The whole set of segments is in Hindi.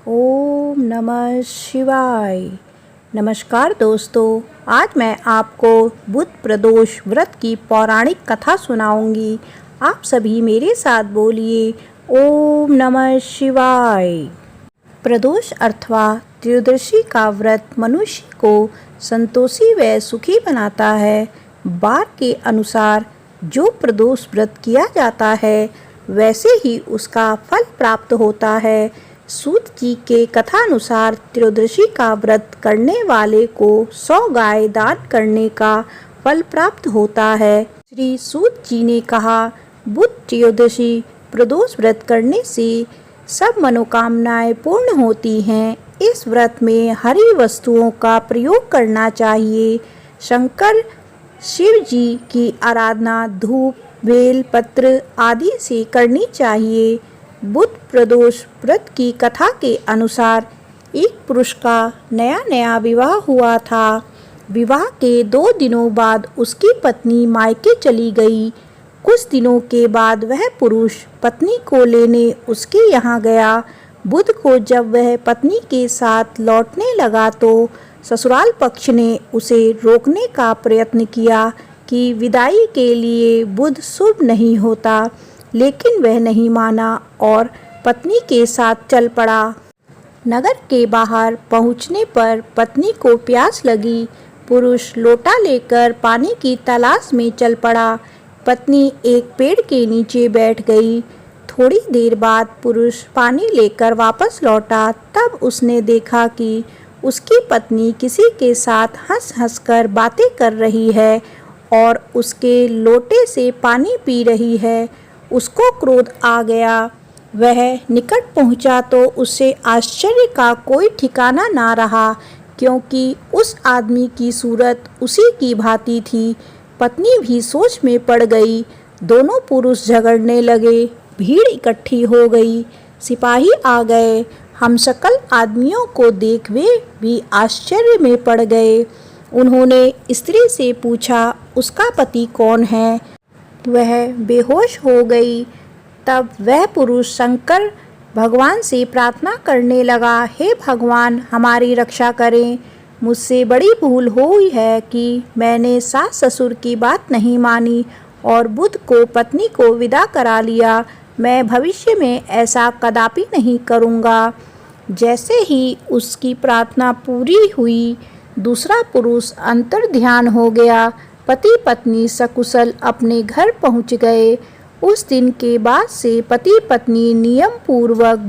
ओम नमः शिवाय। नमस्कार दोस्तों, आज मैं आपको बुध प्रदोष व्रत की पौराणिक कथा सुनाऊंगी। आप सभी मेरे साथ बोलिए ओम नमः शिवाय। प्रदोष अथवा त्रयोदशी का व्रत मनुष्य को संतोषी व सुखी बनाता है। वार के अनुसार जो प्रदोष व्रत किया जाता है वैसे ही उसका फल प्राप्त होता है। सूत जी के कथानुसार त्रयोदशी का व्रत करने वाले को 100 गाय दान करने का फल प्राप्त होता है। श्री सूत जी ने कहा, बुध त्रयोदशी प्रदोष व्रत करने से सब मनोकामनाएं पूर्ण होती हैं। इस व्रत में हरी वस्तुओं का प्रयोग करना चाहिए। शंकर शिव जी की आराधना धूप, बेल पत्र आदि से करनी चाहिए। बुध प्रदोष व्रत की कथा के अनुसार एक पुरुष का नया विवाह हुआ था। विवाह के 2 दिनों बाद उसकी पत्नी मायके चली गई। कुछ दिनों के बाद वह पुरुष पत्नी को लेने उसके यहाँ गया। बुध को जब वह पत्नी के साथ लौटने लगा तो ससुराल पक्ष ने उसे रोकने का प्रयत्न किया कि विदाई के लिए बुध शुभ नहीं होता, लेकिन वह नहीं माना और पत्नी के साथ चल पड़ा। नगर के बाहर पहुंचने पर पत्नी को प्यास लगी। पुरुष लोटा लेकर पानी की तलाश में चल पड़ा। पत्नी एक पेड़ के नीचे बैठ गई। थोड़ी देर बाद पुरुष पानी लेकर वापस लौटा। तब उसने देखा कि उसकी पत्नी किसी के साथ हंस कर बातें कर रही है और उसके लोटे से पानी पी रही है। उसको क्रोध आ गया। वह निकट पहुंचा तो उसे आश्चर्य का कोई ठिकाना ना रहा, क्योंकि उस आदमी की सूरत उसी की भांति थी। पत्नी भी सोच में पड़ गई। दोनों पुरुष झगड़ने लगे। भीड़ इकट्ठी हो गई। सिपाही आ गए। हमशक्ल आदमियों को देख वे भी आश्चर्य में पड़ गए। उन्होंने स्त्री से पूछा, उसका पति कौन है? वह बेहोश हो गई। तब वह पुरुष शंकर भगवान से प्रार्थना करने लगा, हे भगवान, हमारी रक्षा करें। मुझसे बड़ी भूल हुई है कि मैंने सास ससुर की बात नहीं मानी और बुध को पत्नी को विदा करा लिया। मैं भविष्य में ऐसा कदापि नहीं करूँगा। जैसे ही उसकी प्रार्थना पूरी हुई, दूसरा पुरुष अंतर्ध्यान हो गया। पति पत्नी सकुशल अपने घर पहुंच गए। उस दिन के बाद से पति पत्नी नियम पूर्वक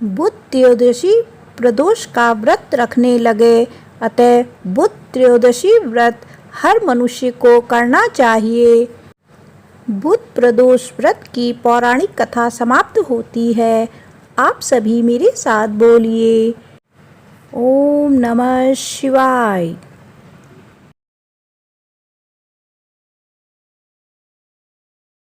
बुध त्रयोदशी प्रदोष का व्रत रखने लगे। अतः बुध त्रयोदशी व्रत हर मनुष्य को करना चाहिए। बुध प्रदोष व्रत की पौराणिक कथा समाप्त होती है। आप सभी मेरे साथ बोलिए ओम नमः शिवाय।